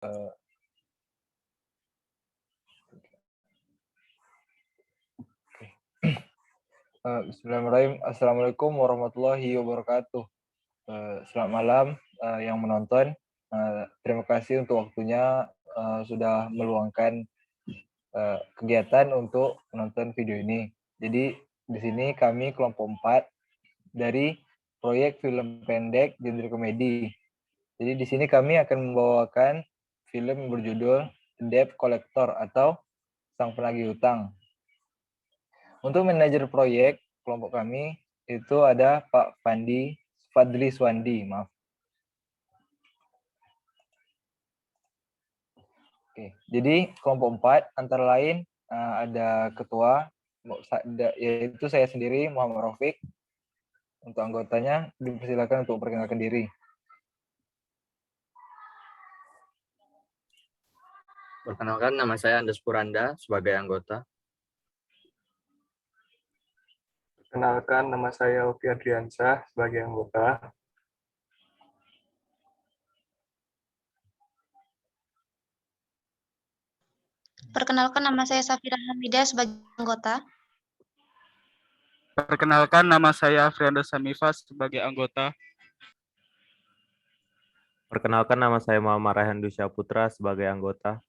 Bismillahirrahmanirrahim. Assalamualaikum warahmatullahi wabarakatuh. Selamat malam yang menonton. Terima kasih untuk waktunya sudah meluangkan kegiatan untuk menonton video ini. Jadi di sini kami kelompok 4 dari proyek film pendek genre komedi. Jadi di sini kami akan membawakan film yang berjudul Debt Collector atau Sang Penagih Hutang. Untuk manajer proyek kelompok kami itu ada Pak Fadli Swandi, maaf. Oke, jadi kelompok 4 antara lain ada ketua yaitu saya sendiri Muhammad Rafiq. Untuk anggotanya dipersilakan untuk memperkenalkan diri. Perkenalkan, nama saya Andes Puranda sebagai anggota. Perkenalkan, nama saya Oki Adriansyah sebagai anggota. Perkenalkan, nama saya Safira Hamidah sebagai anggota. Perkenalkan, nama saya Afriando Samifa sebagai anggota. Perkenalkan, nama saya Muhammad Raihan Dusya Putra sebagai anggota.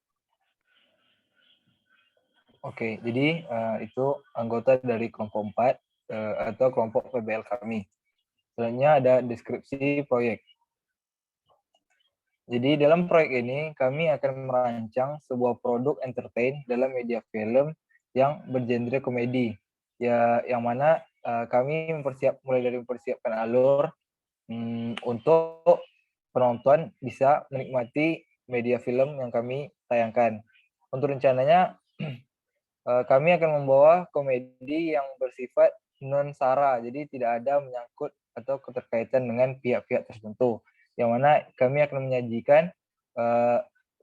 Oke, jadi itu anggota dari kelompok 4 atau kelompok PBL kami. Selanjutnya ada deskripsi proyek. Jadi dalam proyek ini kami akan merancang sebuah produk entertain dalam media film yang bergenre komedi. Ya, yang mana kami mulai dari mempersiapkan alur untuk penonton bisa menikmati media film yang kami tayangkan. Untuk rencananya kami akan membawa komedi yang bersifat non-sara, jadi tidak ada menyangkut atau keterkaitan dengan pihak-pihak tertentu. Yang mana kami akan menyajikan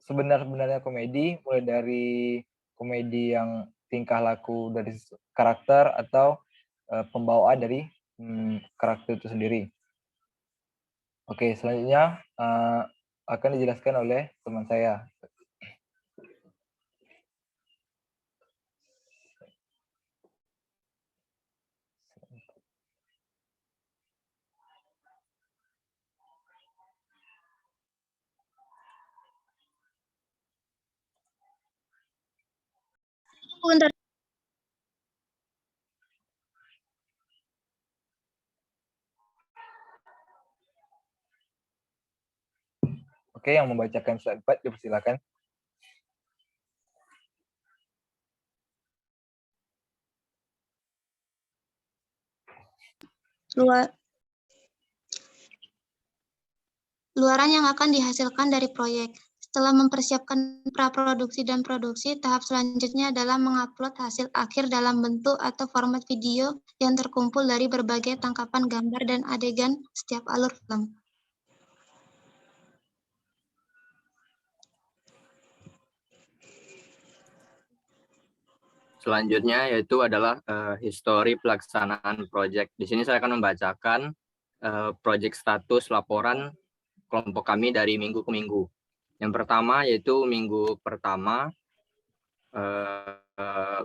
sebenar-benarnya komedi, mulai dari komedi yang tingkah laku dari karakter atau pembawaan dari karakter itu sendiri. Oke, selanjutnya akan dijelaskan oleh teman saya. Bentar. Oke, yang membacakan slide 4 dipersilakan. Luaran yang akan dihasilkan dari proyek. Setelah mempersiapkan praproduksi dan produksi, tahap selanjutnya adalah mengupload hasil akhir dalam bentuk atau format video yang terkumpul dari berbagai tangkapan gambar dan adegan setiap alur film. Selanjutnya yaitu adalah histori pelaksanaan proyek. Di sini saya akan membacakan proyek status laporan kelompok kami dari minggu ke minggu. Yang pertama yaitu minggu pertama,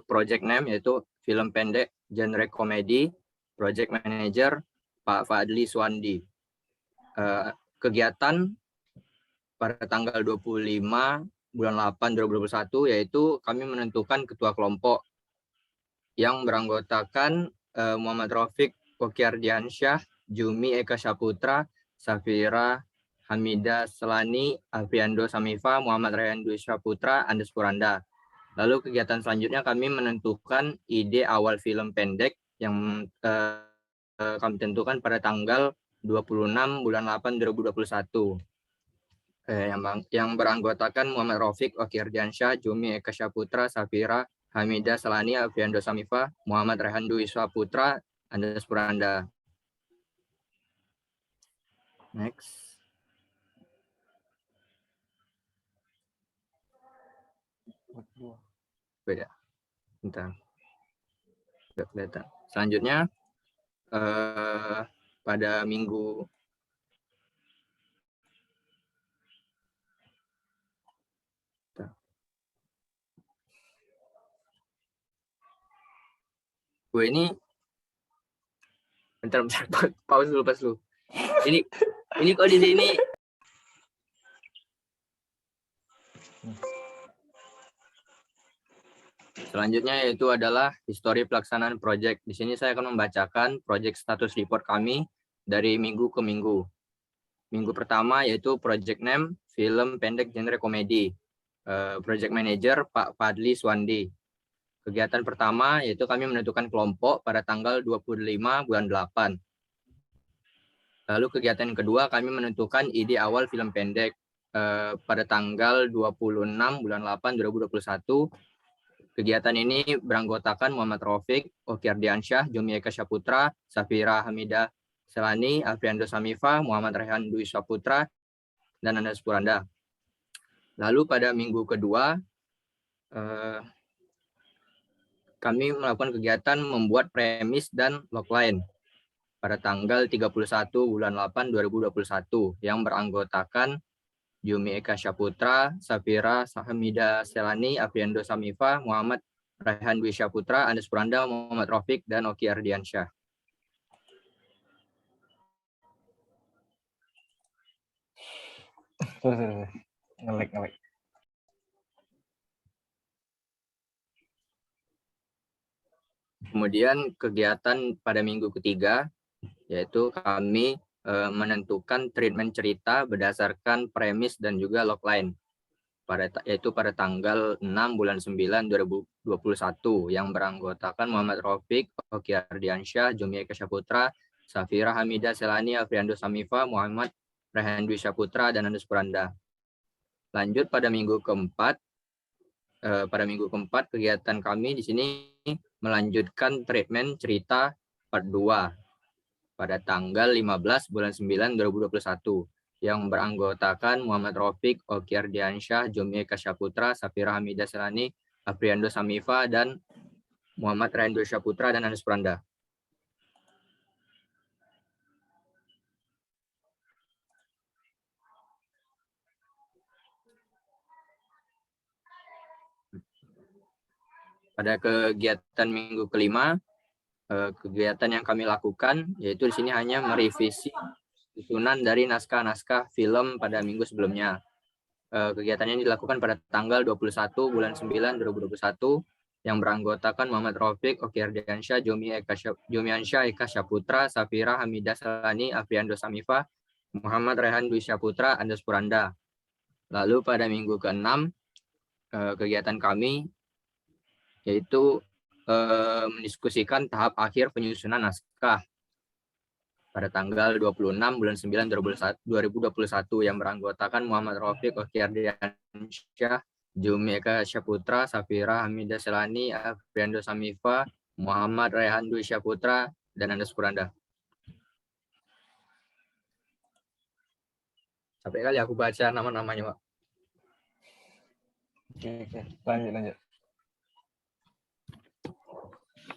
project name yaitu film pendek genre komedi, project manager Pak Fadli Swandi. Kegiatan pada tanggal 25 bulan 8 2021 yaitu kami menentukan ketua kelompok yang beranggotakan Muhammad Rafiq, Oki Ardiansyah, Jumi Eka Saputra, Safira Hamida Selani, Afriando Samifa, Muhammad Raihan Dusya Putra, Andes Puranda. Lalu kegiatan selanjutnya kami menentukan ide awal film pendek yang kami tentukan pada tanggal 26 bulan 8 2021. Yang beranggotakan Muhammad Rafiq, Oki Ardiansyah, Jumi Eka Saputra, Safira Hamida Selani, Afriando Samifa, Muhammad Raihan Dusya Putra, Andes Puranda. Next. Beda. Bentar. Tidak kelihatan. Selanjutnya pada minggu Gue ini bentar, pause dulu. Ini kok di sini. Selanjutnya yaitu adalah histori pelaksanaan proyek. Di sini saya akan membacakan proyek status report kami dari minggu ke minggu. Minggu pertama yaitu project name film pendek genre komedi. Project manager Pak Fadli Swandi. Kegiatan pertama yaitu kami menentukan kelompok pada tanggal 25 bulan 8. Lalu kegiatan kedua kami menentukan ide awal film pendek pada tanggal 26 bulan 8 2021. Kegiatan ini beranggotakan Muhammad Raufik, Oki Ardiansyah, Jomi Eka Syaputra, Safira Hamidah Selani, Alfriando Samifa, Muhammad Rehan Dwi Syaputra, dan Andas Puranda. Lalu pada minggu kedua, kami melakukan kegiatan membuat premis dan logline pada tanggal 31 bulan 8 2021 yang beranggotakan Yumi Eka Syaputra, Safira Hamidah Selani, Afriando Samifa, Muhammad Raihan Dwi Syaputra, Andes Puranda, Muhammad Raufik, dan Oki Ardiansyah. Sorry. Ngelek. Kemudian kegiatan pada minggu ketiga, yaitu kami menentukan treatment cerita berdasarkan premis dan juga logline. Yaitu pada tanggal 6 bulan 9 2021 yang beranggotakan Muhammad Raufik, Oki Ardiansyah, Jomi Eka Syaputra, Safira Hamidah Selani, Afriando Samifa, Muhammad Rehan Dwi Syaputra, dan Andes Puranda. Lanjut pada minggu keempat. Pada minggu keempat kegiatan kami di sini melanjutkan treatment cerita part 2 pada tanggal 15 bulan 9 2021 yang beranggotakan Muhammad Raufik, Oki Ardiansyah, Jomi Eka Syaputra, Safira Hamidah Selani, Afriando Samifa, dan Muhammad Rehan Dwi Syaputra, dan Andes Puranda. Pada kegiatan minggu kelima, kegiatan yang kami lakukan yaitu di sini hanya merevisi susunan dari naskah-naskah film pada minggu sebelumnya. Kegiatan ini dilakukan pada tanggal 21 bulan 9 2021 yang beranggotakan Muhammad Raufik, Oki Ardiansyah, Jomi Eka Syaputra, Safira Hamidah Selani, Afriando Samifa, Muhammad Rehan Dwi Syaputra, Andes Puranda. Lalu pada minggu ke-6 kegiatan kami yaitu mendiskusikan tahap akhir penyusunan naskah pada tanggal 26 bulan 9 2021 yang beranggotakan Muhammad Raufik, Oki Ardiansyah, Jomi Eka Syaputra, Safira Hamidah Selani, Afriando Samifa, Muhammad Rehan Dwi Syaputra, dan Andes Puranda. Sampai kali aku baca nama-namanya, Pak. Oke. Lanjut.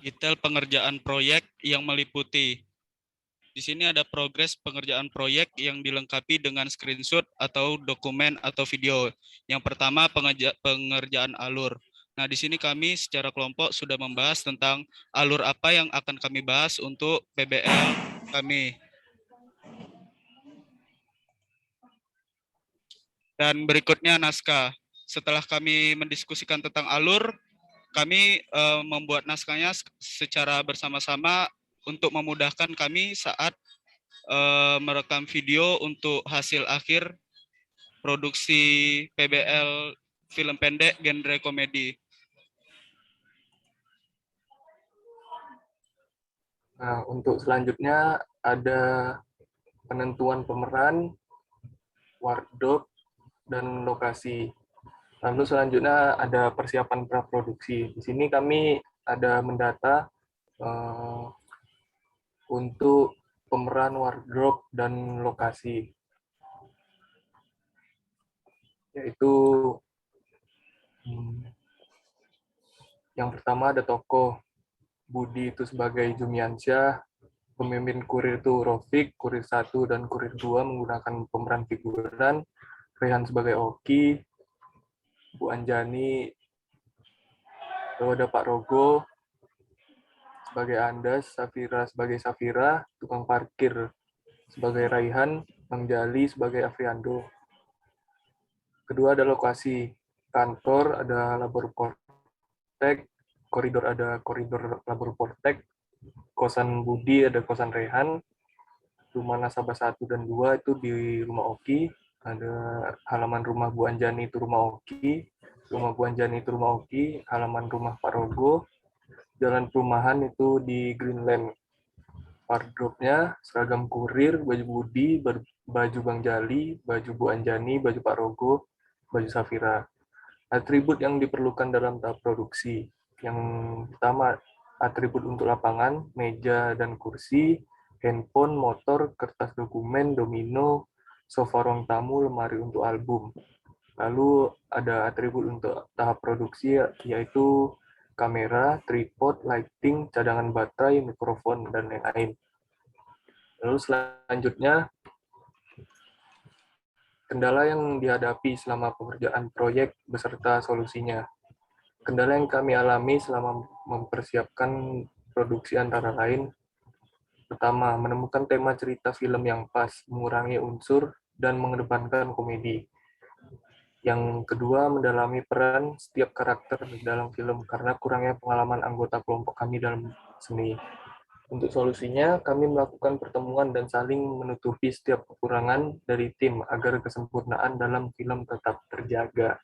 Detail pengerjaan proyek yang meliputi. Di sini ada progres pengerjaan proyek yang dilengkapi dengan screenshot atau dokumen atau video. Yang pertama pengerjaan alur. Nah, di sini kami secara kelompok sudah membahas tentang alur apa yang akan kami bahas untuk PBL kami. Dan berikutnya naskah. Setelah kami mendiskusikan tentang alur, kami membuat naskahnya secara bersama-sama untuk memudahkan kami saat merekam video untuk hasil akhir produksi PBL film pendek genre komedi. Nah, untuk selanjutnya ada penentuan pemeran, wardrobe, dan lokasi. Lalu selanjutnya ada persiapan praproduksi. Di sini kami ada mendata untuk pemeran, wardrobe, dan lokasi. Yaitu yang pertama ada tokoh. Budi itu sebagai Jumiansyah, pemimpin kurir itu Raufik, kurir 1 dan kurir 2 menggunakan pemeran figuran, Rehan sebagai Oki, Bu Anjani, lalu ada Pak Rogo, sebagai Andas, Safira sebagai Safira, tukang parkir sebagai Raihan, Bang Jali sebagai Afriando. Kedua ada lokasi, kantor ada Labor Poltek, koridor ada koridor Labor Poltek, kosan Budi ada kosan Rehan, rumah nasabah 1 dan 2 itu di rumah Oki, ada halaman rumah Bu Anjani itu rumah Oki, rumah Bu Anjani itu rumah Oki, halaman rumah Pak Rogo, jalan perumahan itu di Greenland. Wardrobe-nya seragam kurir, baju Budi, baju Bang Jali, baju Bu Anjani, baju Pak Rogo, baju Safira. Atribut yang diperlukan dalam tahap produksi. Yang pertama, atribut untuk lapangan, meja dan kursi, handphone, motor, kertas dokumen, domino, sofa ruang tamu, lemari untuk album. Lalu ada atribut untuk tahap produksi, yaitu kamera, tripod, lighting, cadangan baterai, mikrofon, dan lain-lain. Lalu selanjutnya, kendala yang dihadapi selama pengerjaan proyek beserta solusinya. Kendala yang kami alami selama mempersiapkan produksi antara lain, pertama, menemukan tema cerita film yang pas, mengurangi unsur, dan mengedepankan komedi. Yang kedua, mendalami peran setiap karakter dalam film karena kurangnya pengalaman anggota kelompok kami dalam seni. Untuk solusinya, kami melakukan pertemuan dan saling menutupi setiap kekurangan dari tim agar kesempurnaan dalam film tetap terjaga.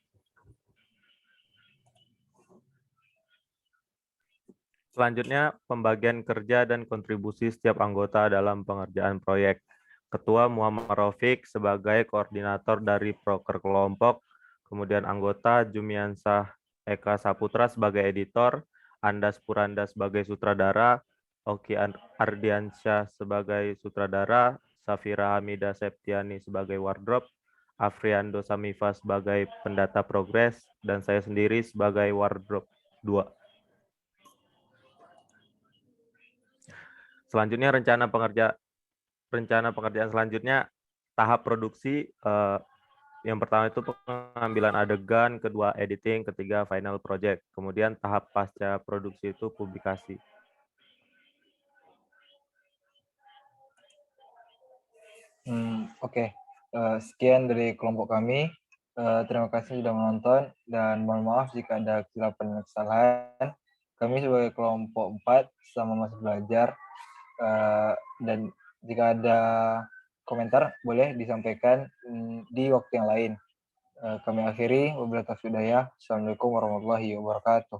Selanjutnya, pembagian kerja dan kontribusi setiap anggota dalam pengerjaan proyek. Ketua Muhammad Rafiq sebagai koordinator dari proker kelompok, kemudian anggota Jumiansah Eka Saputra sebagai editor, Andas Puranda sebagai sutradara, Oki Ardiansyah sebagai sutradara, Safira Hamida Septiani sebagai wardrobe, Afriando Samifa sebagai pendata progres, dan saya sendiri sebagai wardrobe 2. Selanjutnya rencana pengerjaan selanjutnya tahap produksi, yang pertama itu pengambilan adegan, kedua editing, ketiga final project. Kemudian tahap pasca produksi itu publikasi. Oke. Sekian dari kelompok kami. Terima kasih sudah menonton dan mohon maaf jika ada kesilapan dan kesalahan. Kami sebagai kelompok 4 sama masih belajar, dan jika ada komentar boleh disampaikan di waktu yang lain. Kami akhiri, wabillahi taufiq hidayah. Assalamualaikum warahmatullahi wabarakatuh.